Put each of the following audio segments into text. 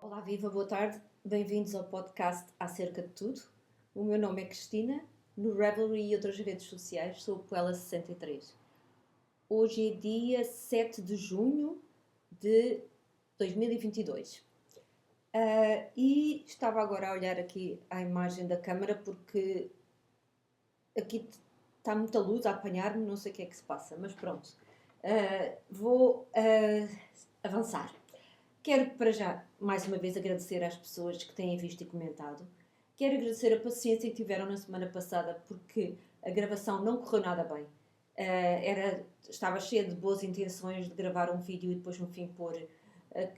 Olá, viva, boa tarde. Bem-vindos ao podcast Acerca de Tudo. O meu nome é Cristina. No Revelry e outras redes sociais sou o Poela63. Hoje é dia 7 de junho de 2022. E estava agora a olhar aqui à imagem da câmara porque aqui está muita luz a apanhar-me, não sei o que é que se passa, mas pronto. Vou avançar. Quero para já, mais uma vez, agradecer às pessoas que têm visto e comentado. Quero agradecer a paciência que tiveram na semana passada porque a gravação não correu nada bem. Estava cheia de boas intenções de gravar um vídeo e depois no fim pôr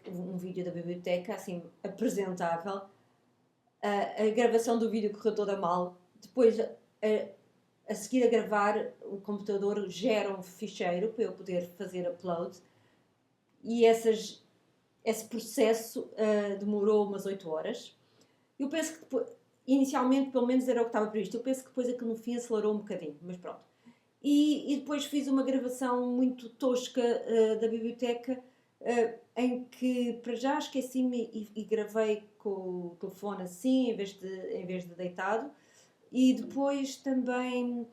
um vídeo da biblioteca, assim, apresentável. A gravação do vídeo correu toda mal. Depois, a seguir a gravar, o computador gera um ficheiro para eu poder fazer upload. E esse processo demorou umas 8 horas. Eu penso que depois, inicialmente, pelo menos era o que estava previsto. Eu penso que depois aquilo no fim acelerou um bocadinho, mas pronto. E depois fiz uma gravação muito tosca da biblioteca, em que para já esqueci-me e gravei com o telefone assim, em vez de deitado. E depois também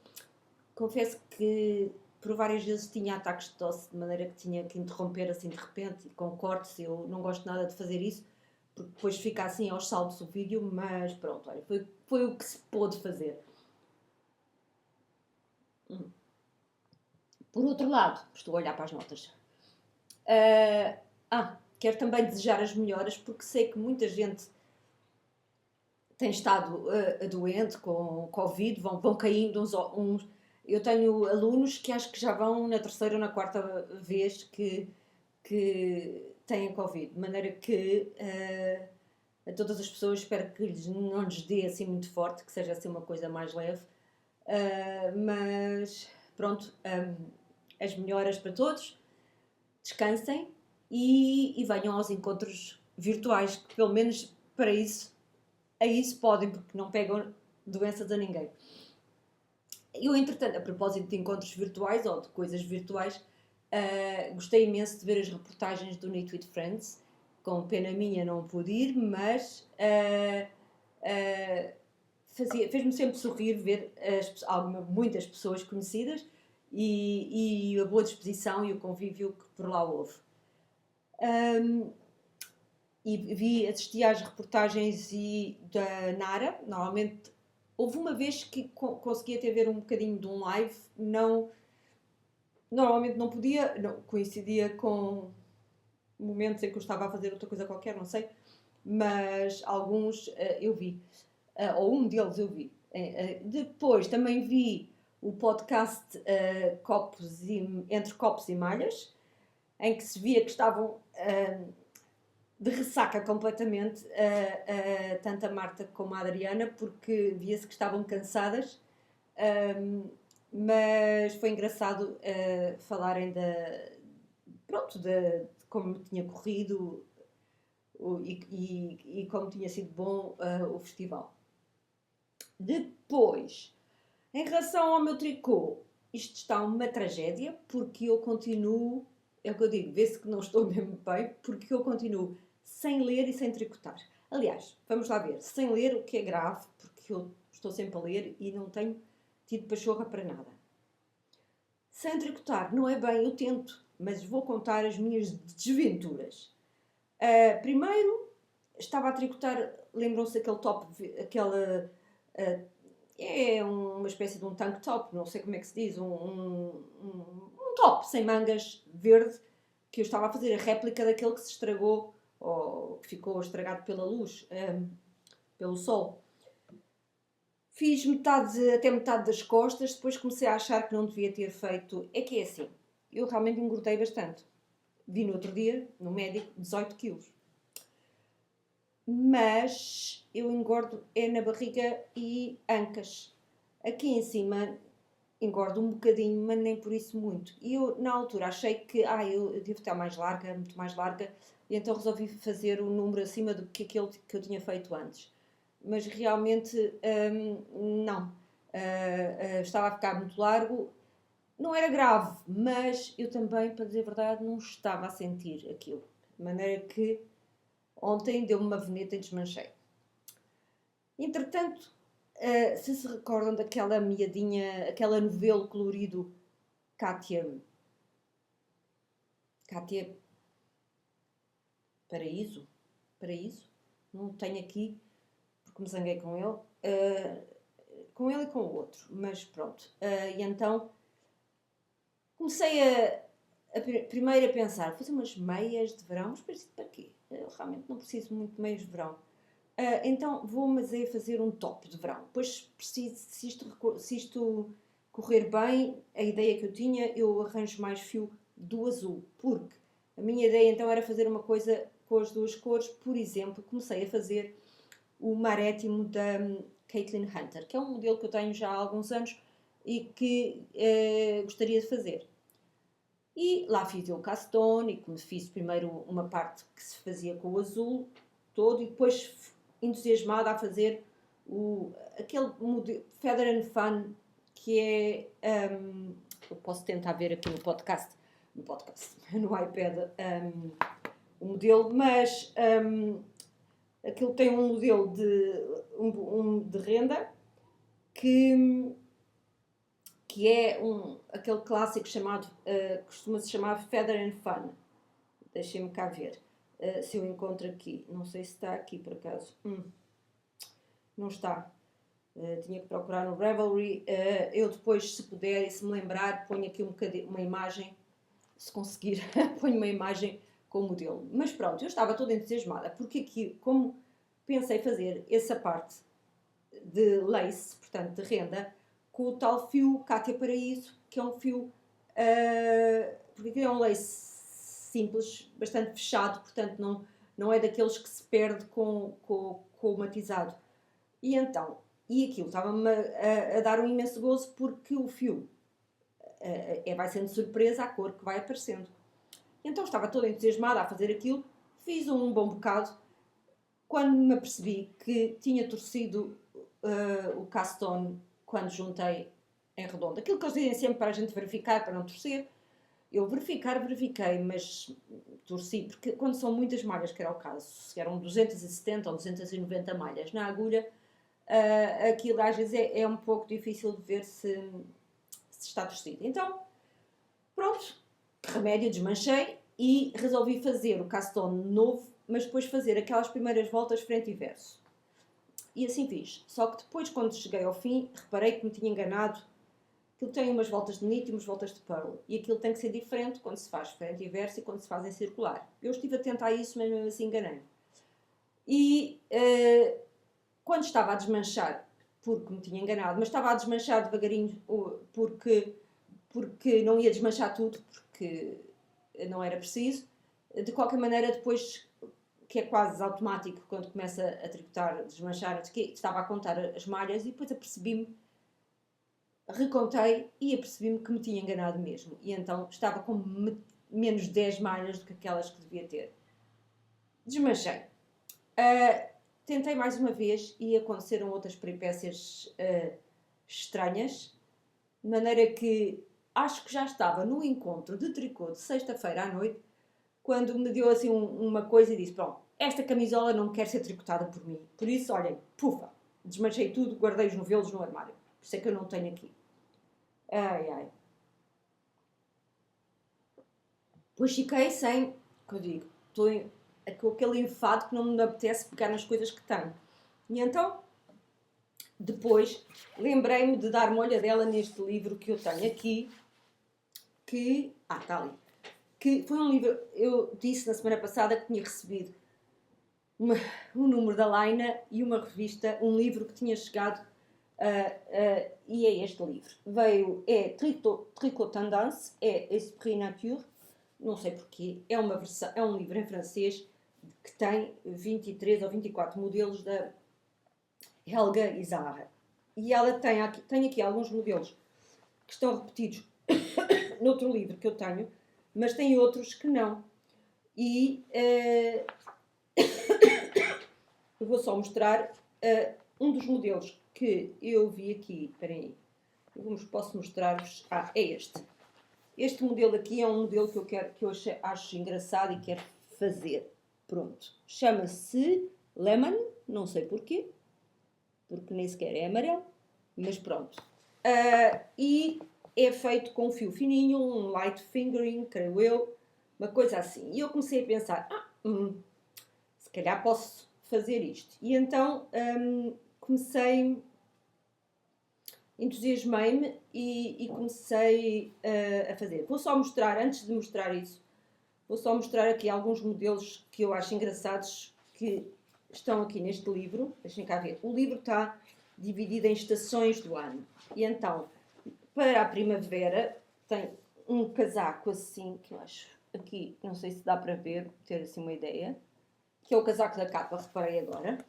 confesso que por várias vezes tinha ataques de tosse, de maneira que tinha que interromper assim de repente e com cortes. Eu não gosto nada de fazer isso, porque depois fica assim aos saltos o vídeo, mas pronto, olha, foi o que se pôde fazer. Por outro lado, estou a olhar para as notas. Quero também desejar as melhoras, porque sei que muita gente tem estado doente com Covid, vão caindo uns. Eu tenho alunos que acho que já vão na terceira ou na quarta vez que têm Covid, de maneira que a todas as pessoas espero que não lhes dê assim muito forte, que seja assim uma coisa mais leve. Mas pronto, as melhoras para todos, descansem e venham aos encontros virtuais, que pelo menos para isso, a isso podem, porque não pegam doenças a ninguém. Eu, entretanto, a propósito de encontros virtuais ou de coisas virtuais, gostei imenso de ver as reportagens do Knit with Friends. Com pena minha não pude ir, mas fez-me sempre sorrir ver muitas pessoas conhecidas e a boa disposição e o convívio que por lá houve. E assisti às reportagens da Nara. Normalmente houve uma vez que consegui até ver um bocadinho de um live, normalmente não podia, não, coincidia com momentos em que eu estava a fazer outra coisa qualquer, não sei, mas alguns eu vi, ou um deles eu vi. Depois também vi o podcast Entre Copos e Malhas, em que se via que estavam de ressaca completamente, tanto a Marta como a Adriana, porque via-se que estavam cansadas, mas foi engraçado falarem de como tinha corrido e como tinha sido bom o festival. Depois, em relação ao meu tricô, isto está uma tragédia, porque eu continuo, é o que eu digo, vê-se que não estou mesmo bem, porque eu continuo sem ler e sem tricotar. Aliás, vamos lá ver, sem ler, o que é grave, porque eu estou sempre a ler e não tenho tido pachorra para nada. Sem tricotar, não é bem, eu tento, mas vou contar as minhas desventuras. Primeiro, estava a tricotar, lembram-se daquele top, é uma espécie de um tank top, não sei como é que se diz, um top sem mangas verde, que eu estava a fazer a réplica daquele que se estragou, ou que ficou estragado pela luz, pelo sol. Fiz até metade das costas, depois comecei a achar que não devia ter feito. É que é assim, eu realmente engordei bastante. Vi no outro dia, no médico, 18 quilos. Mas eu engordo na barriga e ancas. Aqui em cima engordo um bocadinho, mas nem por isso muito. E eu, na altura, achei que eu devo estar mais larga, muito mais larga, e então resolvi fazer um número acima do que aquele que eu tinha feito antes. mas realmente não. Estava a ficar muito largo. Não era grave, mas eu também, para dizer a verdade, não estava a sentir aquilo. De maneira que ontem deu-me uma veneta e desmanchei. Entretanto, se recordam daquela miadinha, aquela novelo colorido Cátia Paraíso? Não tenho aqui, porque me zanguei com ele. Com ele e com o outro, mas pronto. E então comecei primeiro a pensar, vou fazer umas meias de verão, mas para quê? Eu realmente não preciso muito de meias de verão. Então vou fazer um top de verão. Depois, se isto correr bem, a ideia que eu tinha, eu arranjo mais fio do azul, porque a minha ideia então era fazer uma coisa com as duas cores. Por exemplo, comecei a fazer o marítimo da Caitlin Hunter, que é um modelo que eu tenho já há alguns anos e que gostaria de fazer. E lá fiz eu o castone, e como fiz primeiro uma parte que se fazia com o azul todo, e depois entusiasmada a fazer aquele modelo Feather and Fun, que é eu posso tentar ver aqui no podcast no iPad o modelo, mas aquilo tem um modelo de renda que é aquele clássico chamado, costuma-se chamar Feather and Fun. Deixem-me cá ver se eu encontro aqui. Não sei se está aqui por acaso. Não está. Tinha que procurar no Ravelry. Eu depois, se puder e se me lembrar, ponho aqui uma imagem. Se conseguir, ponho uma imagem com o modelo. Mas pronto, eu estava toda entusiasmada, porque aqui, como pensei fazer essa parte de lace, portanto de renda, com o tal fio Cátia Paraíso, que é um fio, porque aqui é um lace simples, bastante fechado, portanto não é daqueles que se perde com o matizado. E então, aquilo estava-me a dar um imenso gozo, porque o fio vai sendo surpresa a cor que vai aparecendo. Então estava toda entusiasmada a fazer aquilo, fiz um bom bocado, quando me apercebi que tinha torcido o castone quando juntei em redondo. Aquilo que eles dizem sempre para a gente verificar, para não torcer. Eu verifiquei, mas torci, porque quando são muitas malhas, que era o caso, se eram 270 ou 290 malhas na agulha, aquilo às vezes é um pouco difícil de ver se está torcido. Então, pronto, remédio, desmanchei e resolvi fazer o castone novo, mas depois fazer aquelas primeiras voltas frente e verso. E assim fiz. Só que depois, quando cheguei ao fim, reparei que me tinha enganado. Aquilo tem umas voltas de knit e umas voltas de pearl. E aquilo tem que ser diferente quando se faz frente e verso e quando se faz em circular. Eu estive atenta a isso, mas mesmo assim enganei-me. E quando estava a desmanchar, porque me tinha enganado, mas estava a desmanchar devagarinho porque não ia desmanchar tudo, porque não era preciso. De qualquer maneira, depois, que é quase automático, quando começa a tricotar, desmanchar, estava a contar as malhas e depois recontei e apercebi-me que me tinha enganado mesmo. E então estava com menos 10 malhas do que aquelas que devia ter. Desmanchei. Tentei mais uma vez e aconteceram outras peripécias estranhas, de maneira que acho que já estava no encontro de tricô de sexta-feira à noite, quando me deu assim uma coisa e disse, pronto, esta camisola não quer ser tricotada por mim. Por isso, olhem, pufa, desmanchei tudo, guardei os novelos no armário. Por isso é que eu não tenho aqui. Ai. Pois fiquei sem, que eu digo, estou com aquele enfado que não me apetece pegar nas coisas que tenho. E então, depois, lembrei-me de dar uma olhadela neste livro que eu tenho aqui, que... está ali. Que foi um livro, eu disse na semana passada que tinha recebido um número da Laina e uma revista, um livro que tinha chegado, e é este livro. É Tricot Tendance, é Esprit Nature, não sei porquê, é um livro em francês que tem 23 ou 24 modelos da Helga Izarra. E ela tem aqui alguns modelos que estão repetidos noutro livro que eu tenho, mas tem outros que não. E eu vou só mostrar um dos modelos que eu vi aqui, espera aí, posso mostrar-vos, é este. Este modelo aqui é um modelo que eu acho engraçado e quero fazer. Pronto. Chama-se Lemon, não sei porquê, porque nem sequer é amarelo, mas pronto. E é feito com um fio fininho, um light fingering, creio eu, uma coisa assim. E eu comecei a pensar, se calhar posso fazer isto. E então entusiasmei-me e comecei a fazer. Vou só mostrar, antes de mostrar isso, vou só mostrar aqui alguns modelos que eu acho engraçados que estão aqui neste livro. Deixem cá ver. O livro está dividido em estações do ano. E então, para a primavera, tem um casaco assim, que eu acho aqui, não sei se dá para ver, ter assim uma ideia, que é o casaco da capa, reparei agora.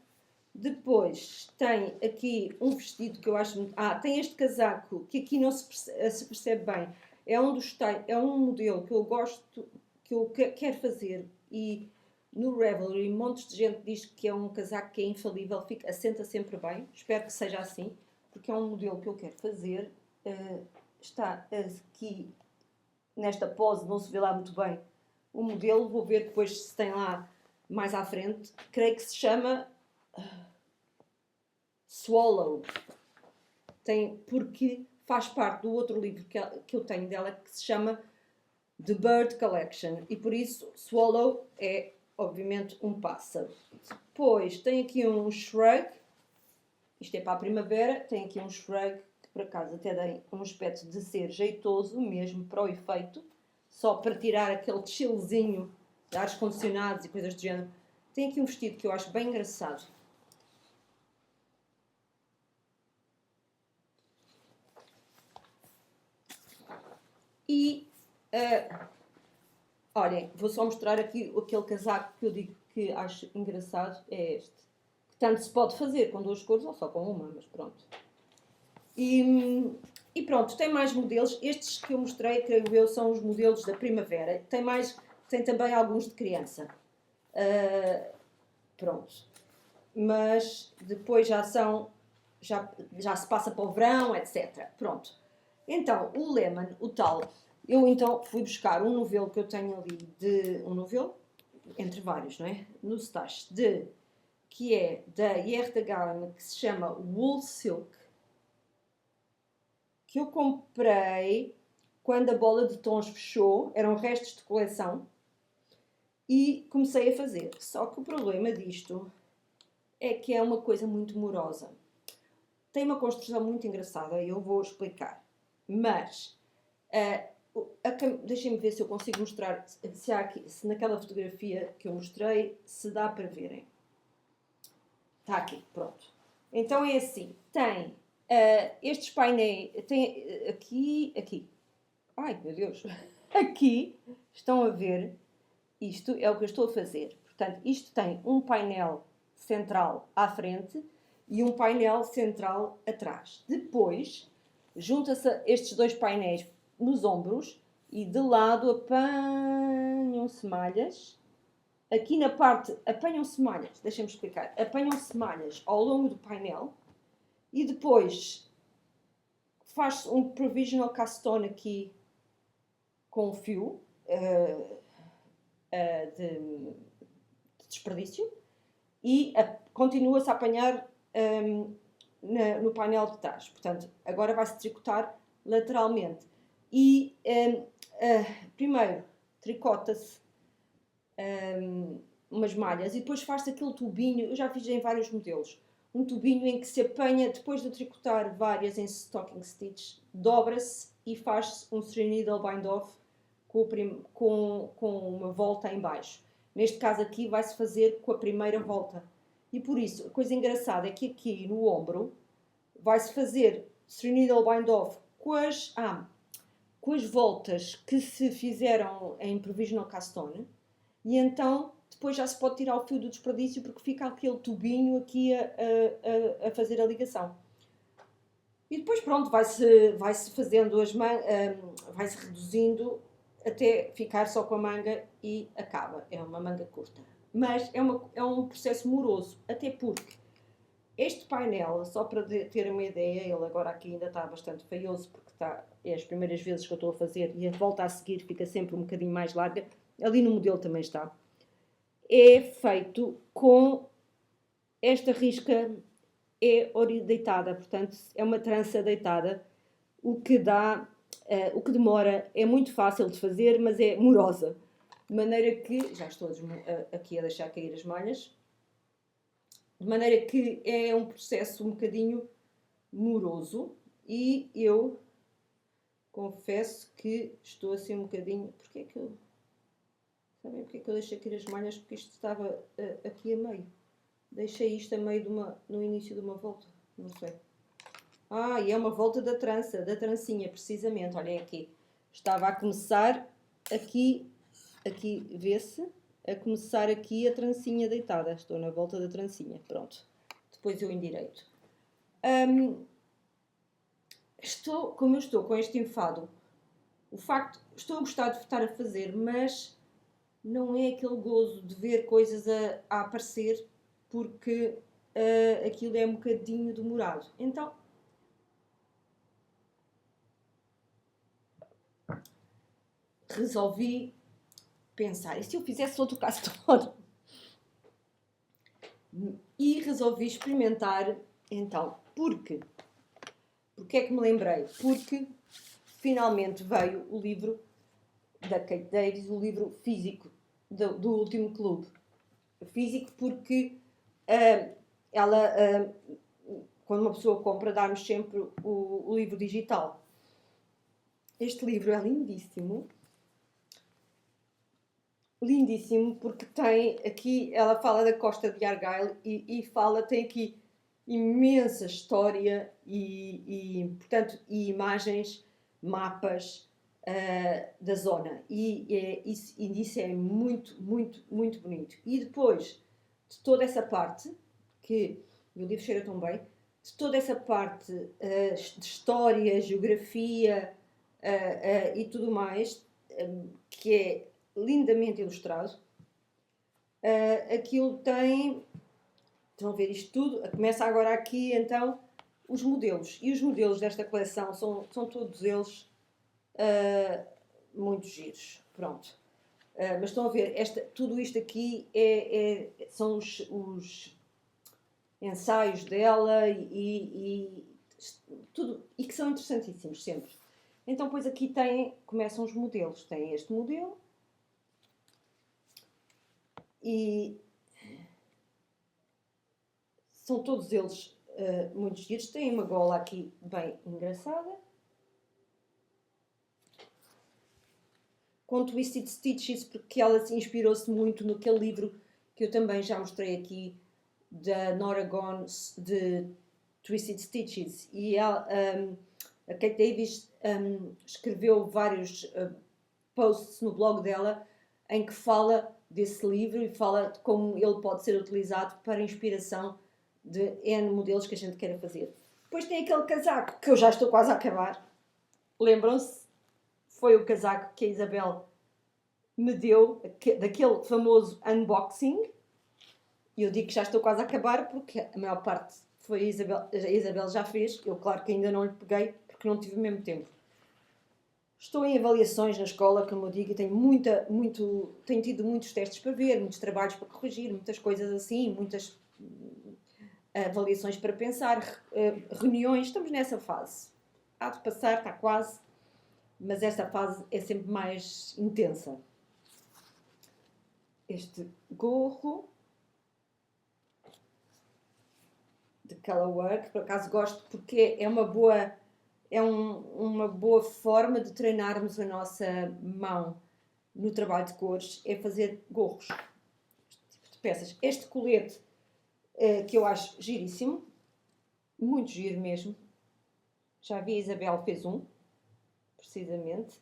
Depois tem aqui um vestido que eu acho muito... tem este casaco que aqui não se percebe bem. É um modelo que eu gosto, que eu quero fazer, e no Ravelry montes de gente diz que é um casaco que é infalível, assenta sempre bem. Espero que seja assim, porque é um modelo que eu quero fazer. Está aqui nesta pose, não se vê lá muito bem o modelo. Vou ver depois se tem lá mais à frente. Creio que se chama Swallow. Porque faz parte do outro livro que eu tenho dela, que se chama The Bird Collection, e por isso Swallow é obviamente um pássaro. Depois tem aqui um shrug, isto é para a primavera. Tem aqui um shrug que por acaso até tem um aspecto de ser jeitoso mesmo para o efeito, só para tirar aquele chillzinho de ares condicionados e coisas do género. Tem aqui um vestido que eu acho bem engraçado. E olhem, vou só mostrar aqui aquele casaco que eu digo que acho engraçado, é este. Que tanto se pode fazer com duas cores ou só com uma, mas pronto. E pronto, tem mais modelos. Estes que eu mostrei, creio eu, são os modelos da primavera. Tem também alguns de criança. Pronto. Mas depois já se passa para o verão, etc. Pronto. Então, o Lemon, o tal, eu então fui buscar um novelo que eu tenho ali, um novelo, entre vários, não é? No Stash, que é da Yerta Garden, que se chama Wool Silk, que eu comprei quando a bola de tons fechou, eram restos de coleção, e comecei a fazer. Só que o problema disto é que é uma coisa muito morosa. Tem uma construção muito engraçada e eu vou explicar. Mas, deixem-me ver se eu consigo mostrar, se naquela fotografia que eu mostrei, se dá para verem. Está aqui, pronto. Então é assim, tem estes painéis, tem aqui. Ai, meu Deus. Aqui, estão a ver, isto é o que eu estou a fazer. Portanto, isto tem um painel central à frente e um painel central atrás. Depois, junta-se estes dois painéis nos ombros e de lado apanham-se malhas. Aqui na parte, apanham-se malhas, deixem-me explicar, apanham-se malhas ao longo do painel e depois faz-se um provisional cast on aqui com o fio de desperdício e continua-se a apanhar no painel de trás. Portanto, agora vai-se tricotar lateralmente. E primeiro tricota-se umas malhas e depois faz-se aquele tubinho. Eu já fiz em vários modelos. Um tubinho em que se apanha, depois de tricotar várias em stocking stitch, dobra-se e faz-se um 3-needle bind-off com uma volta em baixo. Neste caso aqui vai-se fazer com a primeira volta. E por isso, a coisa engraçada é que aqui no ombro vai-se fazer 3-needle bind-off com as voltas que se fizeram em provisional cast on, e então depois já se pode tirar o fio do desperdício porque fica aquele tubinho aqui a fazer a ligação. E depois pronto, vai-se fazendo vai-se reduzindo até ficar só com a manga e acaba. É uma manga curta. Mas é um processo moroso, até porque Este painel, só para ter uma ideia, ele agora aqui ainda está bastante feioso, porque é as primeiras vezes que eu estou a fazer e a volta a seguir fica sempre um bocadinho mais larga. Ali no modelo também está. É feito com esta risca é deitada, portanto é uma trança deitada, o que dá, o que demora, é muito fácil de fazer, mas é morosa. De maneira que, já estou aqui a deixar cair as malhas, de maneira que é um processo um bocadinho moroso e eu confesso que estou assim um bocadinho. Porque é que eu. Sabem porque é que eu deixei cair as malhas? Porque isto estava aqui a meio. Deixei isto a meio no início de uma volta. Não sei. E é uma volta da trança, da trancinha, precisamente. Olhem aqui. Estava a começar aqui vê-se, a começar aqui a trancinha deitada. Estou na volta da trancinha. Pronto. Depois eu endireito. Como eu estou com este enfado, o facto, estou a gostar de estar a fazer, mas não é aquele gozo de ver coisas a aparecer, porque aquilo é um bocadinho demorado. Então, resolvi pensar, e se eu fizesse outro castor? E resolvi experimentar, então, porque é que me lembrei? Porque finalmente veio o livro da Kate Davis, o livro físico do Último Clube. Físico porque ela, quando uma pessoa compra, dá-nos sempre o livro digital. Este livro é lindíssimo. Lindíssimo, porque tem aqui, ela fala da Costa de Argyle e tem aqui imensa história portanto, imagens, mapas da zona. Isso é muito, muito, muito bonito. E depois de toda essa parte, que o livro cheira tão bem, de toda essa parte de história, geografia e tudo mais, que é lindamente ilustrado, aquilo tem. Estão a ver isto tudo? Começa agora aqui então os modelos. E os modelos desta coleção são todos eles muito giros. Pronto. Mas estão a ver, tudo isto aqui são os ensaios dela tudo, e que são interessantíssimos sempre. Então, pois aqui começam os modelos. Tem este modelo e são todos eles muito giros. Tem uma gola aqui bem engraçada, com Twisted Stitches, porque ela inspirou-se muito naquele livro que eu também já mostrei aqui, da Nora Gones, de Twisted Stitches. E a Kate Davis escreveu vários posts no blog dela em que fala desse livro e fala de como ele pode ser utilizado para inspiração de N modelos que a gente queira fazer. Depois tem aquele casaco que eu já estou quase a acabar. Lembram-se? Foi o casaco que a Isabel me deu, daquele famoso unboxing. E eu digo que já estou quase a acabar porque a maior parte foi a Isabel já fez. Eu, claro que ainda não lhe peguei porque não tive o mesmo tempo. Estou em avaliações na escola, como eu digo, e tenho tido muitos testes para ver, muitos trabalhos para corrigir, muitas coisas assim, muitas avaliações para pensar, reuniões. Estamos nessa fase. Há de passar, está quase, mas esta fase é sempre mais intensa. Este gorro de colorwork, por acaso gosto porque é uma boa forma de treinarmos a nossa mão no trabalho de cores, é fazer gorros, este tipo de peças. Este colete que eu acho giríssimo, muito giro mesmo. Já vi a Isabel fez um, precisamente,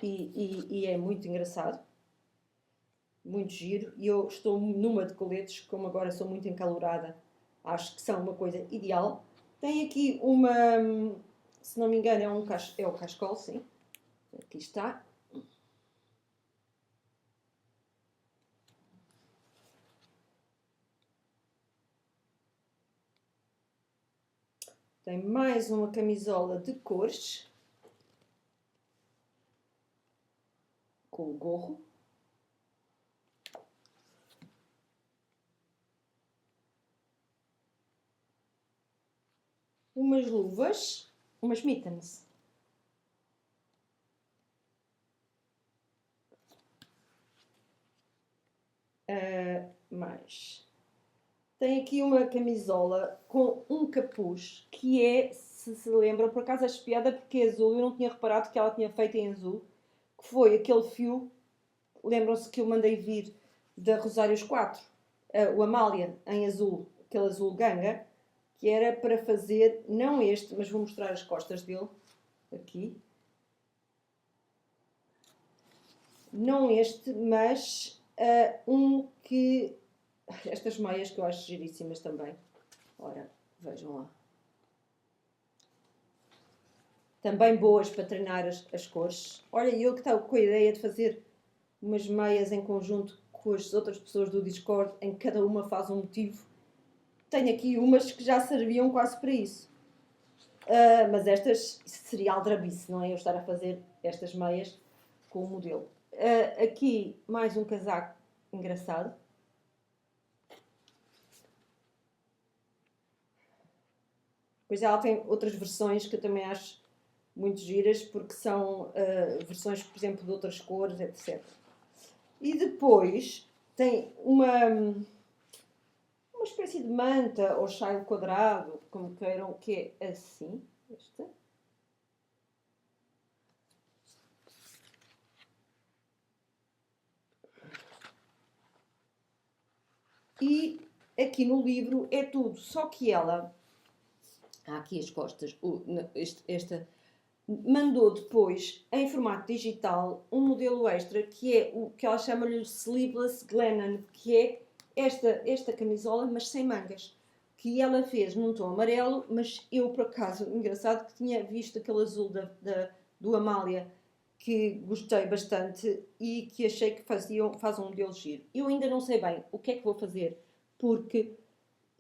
e é muito engraçado, muito giro. E eu estou numa de coletes, como agora sou muito encalorada, acho que são uma coisa ideal. Tem aqui uma, se não me engano, é o cachecol, sim. Aqui está. Tem mais uma camisola de cores. Com o gorro. Umas luvas. Umas mittens. Mais. Tem aqui uma camisola com um capuz que é, se lembram, por acaso acho piada porque é azul. Eu não tinha reparado que ela tinha feito em azul. Que foi aquele fio, lembram-se que eu mandei vir da Rosários 4, o Amália em azul, aquele azul ganga, que era para fazer, não este, mas vou mostrar as costas dele, aqui. Não este, mas um que... Estas meias que eu acho giríssimas também. Ora, vejam lá. Também boas para treinar as cores. Olha, eu que estava com a ideia de fazer umas meias em conjunto com as outras pessoas do Discord, em que cada uma faz um motivo. Tenho aqui umas que já serviam quase para isso. Mas estas seria aldrabice, não é? Eu estar a fazer estas meias com o modelo. Aqui mais um casaco engraçado. Pois ela tem outras versões que eu também acho muito giras, porque são versões, por exemplo, de outras cores, etc. E depois tem uma espécie de manta ou chaio quadrado, como queiram, que é assim. Esta. E aqui no livro é tudo, só que ela... Há aqui as costas. Esta mandou depois, em formato digital, um modelo extra que é o que ela chama-lhe o Sleeveless Glennon, que é esta camisola, mas sem mangas, que ela fez num tom amarelo, mas eu, por acaso, engraçado, que tinha visto aquele azul do Amália, que gostei bastante e que achei que faz um modelo giro. Eu ainda não sei bem o que é que vou fazer, porque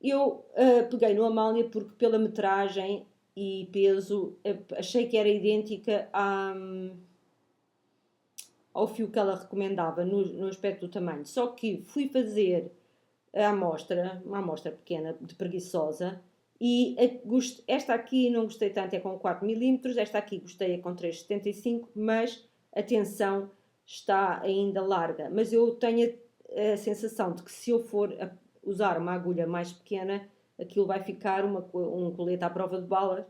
eu peguei no Amália porque pela metragem e peso achei que era idêntica ao fio que ela recomendava no aspecto do tamanho. Só que fui fazer a amostra, uma amostra pequena de preguiçosa, e esta aqui não gostei tanto, é com 4mm, esta aqui gostei é com 3,75, mas a tensão está ainda larga. Mas eu tenho a sensação de que se eu for usar uma agulha mais pequena, aquilo vai ficar um colete à prova de bala,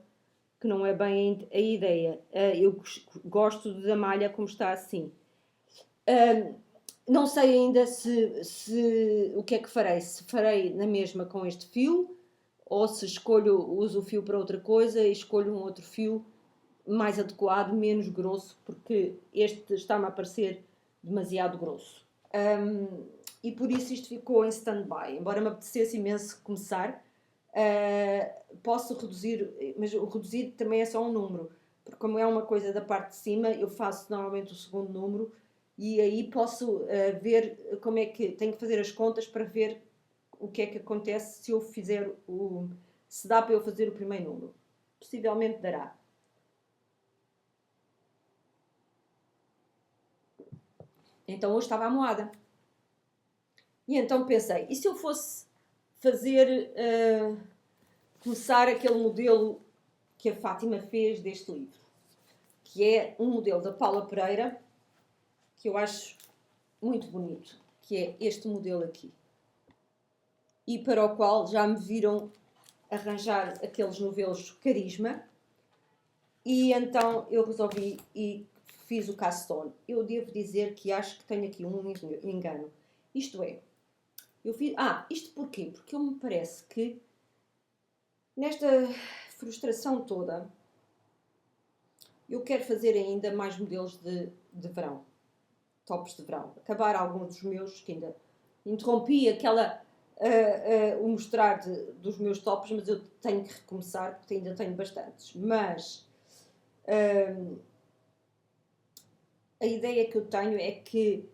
que não é bem a ideia. Eu gosto da malha como está assim. Não sei ainda o que é que farei. Se farei na mesma com este fio, ou se uso o fio para outra coisa e escolho um outro fio mais adequado, menos grosso, porque este está-me a parecer demasiado grosso. E por isso isto ficou em stand-by. Embora me apetecesse imenso começar, posso reduzir, mas o reduzido também é só um número, porque como é uma coisa da parte de cima, eu faço normalmente o segundo número e aí posso ver como é que tenho que fazer as contas para ver o que é que acontece se eu fizer se dá para eu fazer o primeiro número. Possivelmente dará. Então hoje estava à moada. E então pensei, e se eu fosse fazer, começar aquele modelo que a Fátima fez deste livro, que é um modelo da Paula Pereira, que eu acho muito bonito, que é este modelo aqui. E para o qual já me viram arranjar aqueles novelos Carisma, e então eu resolvi e fiz o castone. Eu devo dizer que acho que tenho aqui um engano. Isto é, eu fiz... isto porquê? Porque me parece que nesta frustração toda eu quero fazer ainda mais modelos de verão. Tops de verão. Acabar alguns dos meus, que ainda interrompi o mostrar dos meus tops, mas eu tenho que recomeçar porque ainda tenho bastantes. Mas a ideia que eu tenho é que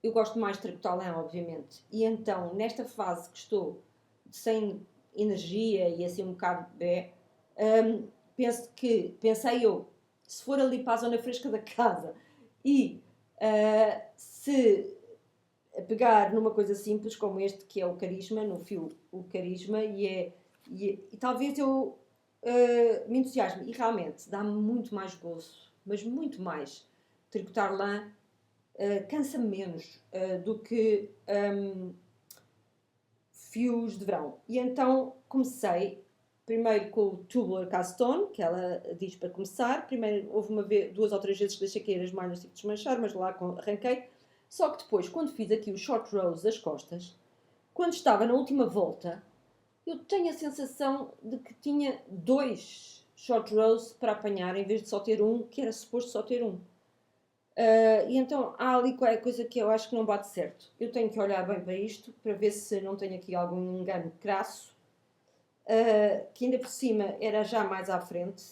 eu gosto mais de tricotar lã, obviamente. E então, nesta fase que estou sem energia e assim um bocado Pensei eu, se for ali para a zona fresca da casa e se pegar numa coisa simples como este que é o carisma, no fio o carisma, e talvez eu me entusiasme. E realmente dá-me muito mais gozo, mas muito mais. Tricotar lã cansa-me menos do que fios de verão. E então comecei primeiro com o Tubular Castone, que ela diz para começar. Primeiro houve uma vez, 2 ou 3 vezes que deixei cair as malhas, tive de desmanchar, mas lá arranquei. Só que depois, quando fiz aqui o short rows das costas, quando estava na última volta, eu tenho a sensação de que tinha 2 short rows para apanhar, em vez de só ter um, que era suposto só ter um. E então há ali qualquer coisa que eu acho que não bate certo. Eu tenho que olhar bem para isto, para ver se não tenho aqui algum engano crasso, que ainda por cima era já mais à frente,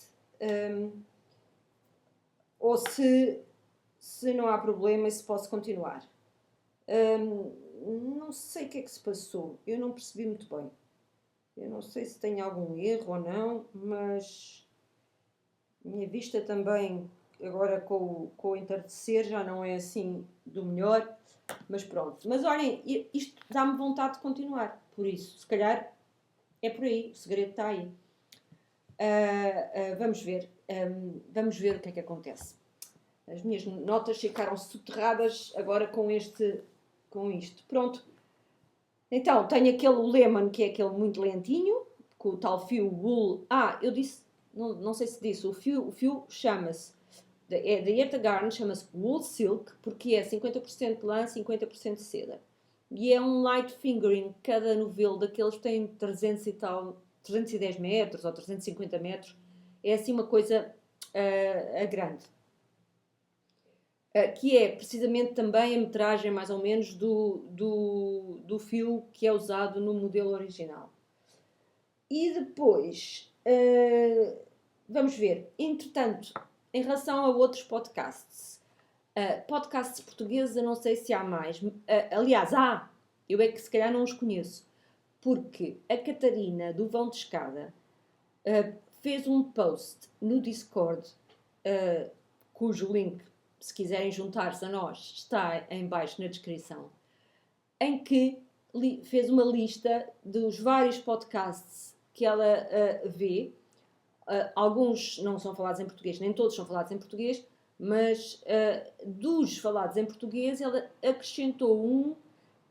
ou se não há problema e se posso continuar. Não sei o que é que se passou, eu não percebi muito bem. Eu não sei se tenho algum erro ou não, mas minha vista também, agora com o entardecer, já não é assim do melhor, mas pronto. Mas olhem, isto dá-me vontade de continuar, por isso, se calhar é por aí, o segredo está aí. Vamos ver o que é que acontece. As minhas notas ficaram soterradas agora com isto. Pronto. Então, tenho aquele lemon, que é aquele muito lentinho, com o tal fio wool. Eu disse, não sei se disse, o fio chama-se, da Herta Garn, chama-se Wool Silk, porque é 50% lã, 50% seda. E é um light fingering, cada novelo daqueles tem 300 e tal, 310 metros ou 350 metros. É assim uma coisa grande. Que é precisamente também a metragem mais ou menos do fio que é usado no modelo original. E depois, vamos ver, entretanto, em relação a outros podcasts, podcasts portugueses eu não sei se há mais, aliás, eu é que se calhar não os conheço, porque a Catarina do Vão de Escada fez um post no Discord, cujo link, se quiserem juntar-se a nós, está em baixo na descrição, em que fez uma lista dos vários podcasts que ela vê. Alguns não são falados em português, nem todos são falados em português, mas dos falados em português ela acrescentou um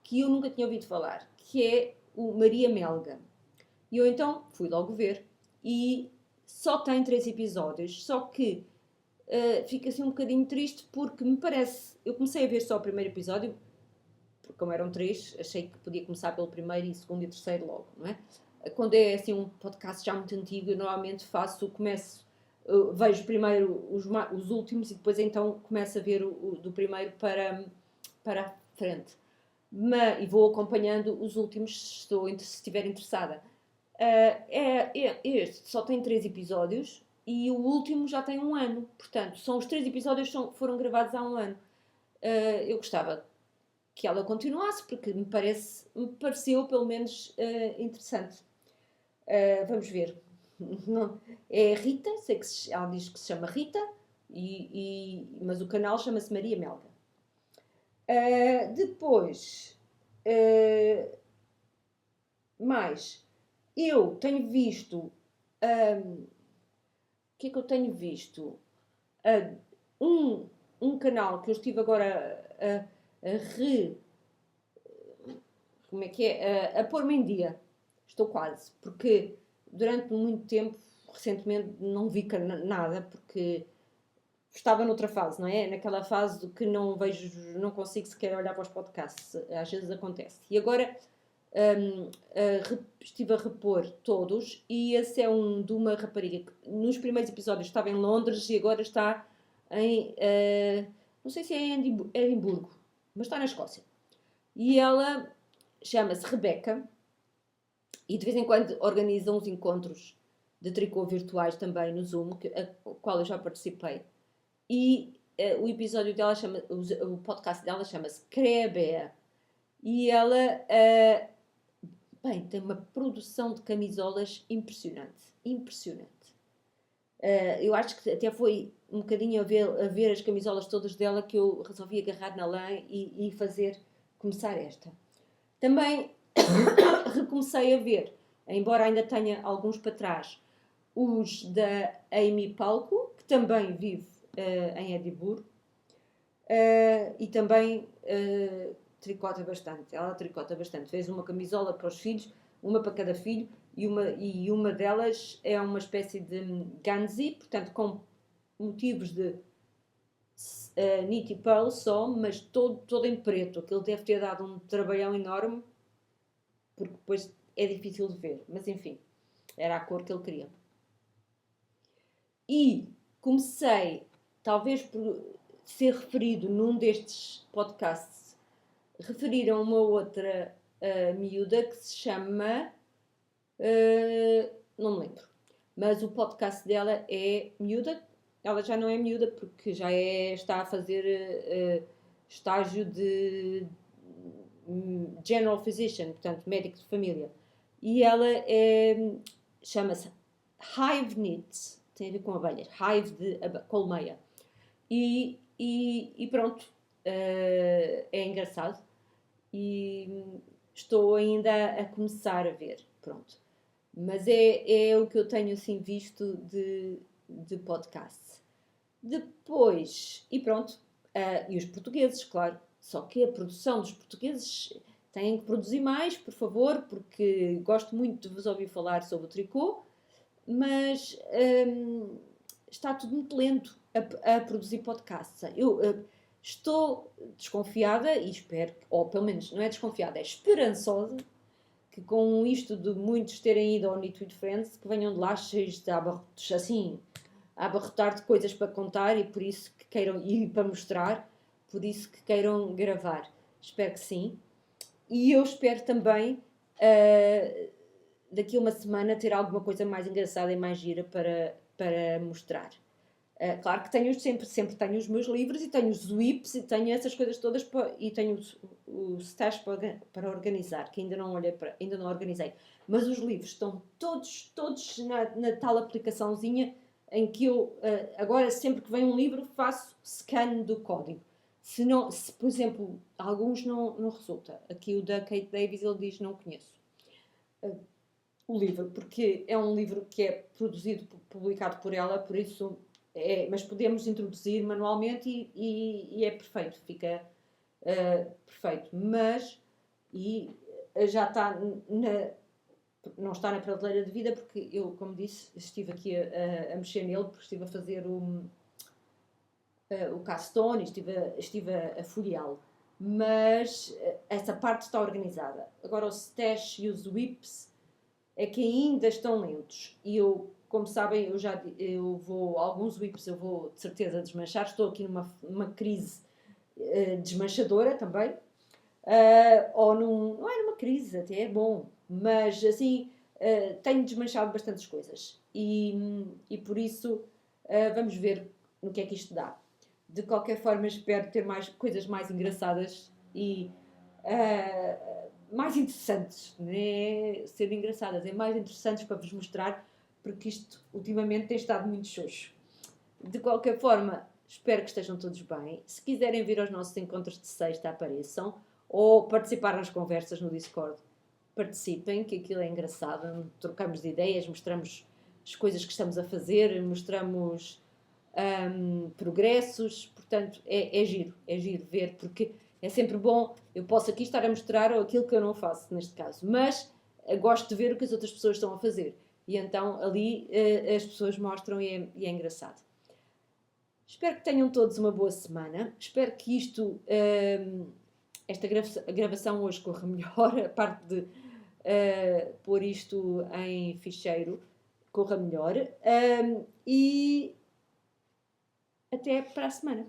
que eu nunca tinha ouvido falar, que é o Maria Melga. E eu então fui logo ver, e só tem 3 episódios, só que fico assim um bocadinho triste porque me parece, eu comecei a ver só o primeiro episódio, porque como eram 3, achei que podia começar pelo primeiro e segundo e terceiro logo, não é? Quando é assim um podcast já muito antigo, eu normalmente vejo primeiro os últimos e depois então começo a ver o do primeiro para a frente. E vou acompanhando os últimos se estiver interessada. Este só tem 3 episódios e o último já tem 1 ano. Portanto, os 3 episódios foram gravados há 1 ano. Eu gostava que ela continuasse porque me pareceu pelo menos interessante. Vamos ver. Não, é Rita, sei que ela diz que se chama Rita, mas o canal chama-se Maria Melga. Depois, mais, eu tenho visto. O que é que eu tenho visto? Um canal que eu estive agora como é que é? A pôr-me em dia. Estou quase. Porque durante muito tempo, recentemente, não vi nada, porque estava noutra fase, não é? Naquela fase de que não consigo sequer olhar para os podcasts. Às vezes acontece. E agora estive a repor todos, e esse é um de uma rapariga que nos primeiros episódios estava em Londres e agora está em não sei se é em Edimburgo, mas está na Escócia. E ela chama-se Rebecca e de vez em quando organiza uns encontros de tricô virtuais também no Zoom, ao qual eu já participei. E o podcast dela chama-se Crebea. E ela tem uma produção de camisolas impressionante. Impressionante. Eu acho que até foi um bocadinho a ver as camisolas todas dela que eu resolvi agarrar na lã e começar esta. Também recomecei a ver, embora ainda tenha alguns para trás, os da Amy Palco, que também vive em Edimburgo, e também tricota bastante. Ela tricota bastante. Fez uma camisola para os filhos, uma para cada filho, e uma delas é uma espécie de ganzi, portanto, com motivos de knit e pearl só, mas todo em preto. Aquilo deve ter dado um trabalhão enorme, porque depois é difícil de ver. Mas enfim, era a cor que ele queria. E comecei, talvez por ser referido num destes podcasts, referiram a uma outra miúda que se chama... não me lembro. Mas o podcast dela é miúda. Ela já não é miúda porque já está a fazer estágio de general physician, portanto, médico de família. E ela chama-se Hive Knit, tem a ver com abelhas, hive de colmeia. E pronto, é engraçado. E estou ainda a começar a ver, pronto. Mas é o que eu tenho assim visto de podcast. Depois, e pronto, e os portugueses, claro. Só que a produção dos portugueses têm que produzir mais, por favor, porque gosto muito de vos ouvir falar sobre o tricô, mas está tudo muito lento a produzir podcasts. Eu estou desconfiada e espero, ou pelo menos não é desconfiada, é esperançosa, que com isto de muitos terem ido ao Knit with Friends, que venham de lá cheios de abarrotos, assim, a abarrotar de coisas para contar e por isso que queiram ir para mostrar, por isso que queiram gravar. Espero que sim. E eu espero também, daqui a uma semana, ter alguma coisa mais engraçada e mais gira para mostrar. Claro que sempre tenho os meus livros e tenho os whips e tenho essas coisas todas e tenho o stash para organizar, que ainda não organizei. Mas os livros estão todos na tal aplicaçãozinha em que eu, agora sempre que vem um livro, faço scan do código. Se, por exemplo, alguns não resulta. Aqui o da Kate Davis, ele diz não conheço o livro, porque é um livro que é publicado por ela, por isso... mas podemos introduzir manualmente e é perfeito, fica perfeito. Mas já está não está na prateleira de vida porque eu, como disse, estive aqui a mexer nele porque estive a fazer o castone, estive a folheá-lo. Mas essa parte está organizada. Agora o stash e os whips é que ainda estão lentos. E eu, como sabem, eu vou, alguns whips eu vou de certeza desmanchar. Estou aqui numa crise desmanchadora também. Ou não é numa crise, até é bom. Mas assim, tenho desmanchado bastantes coisas. E por isso vamos ver no que é que isto dá. De qualquer forma, espero ter coisas mais engraçadas e mais interessantes, não é ser engraçadas, é mais interessantes para vos mostrar, porque isto ultimamente tem estado muito xoxo. De qualquer forma, espero que estejam todos bem. Se quiserem vir aos nossos encontros de sexta, apareçam, ou participar nas conversas no Discord, participem, que aquilo é engraçado, trocamos de ideias, mostramos as coisas que estamos a fazer, mostramos progressos, portanto é giro ver, porque é sempre bom, eu posso aqui estar a mostrar aquilo que eu não faço neste caso, mas gosto de ver o que as outras pessoas estão a fazer e então ali as pessoas mostram e é engraçado. Espero que tenham todos uma boa semana, espero que esta gravação hoje corra melhor, a parte de pôr isto em ficheiro corra melhor e até para a semana.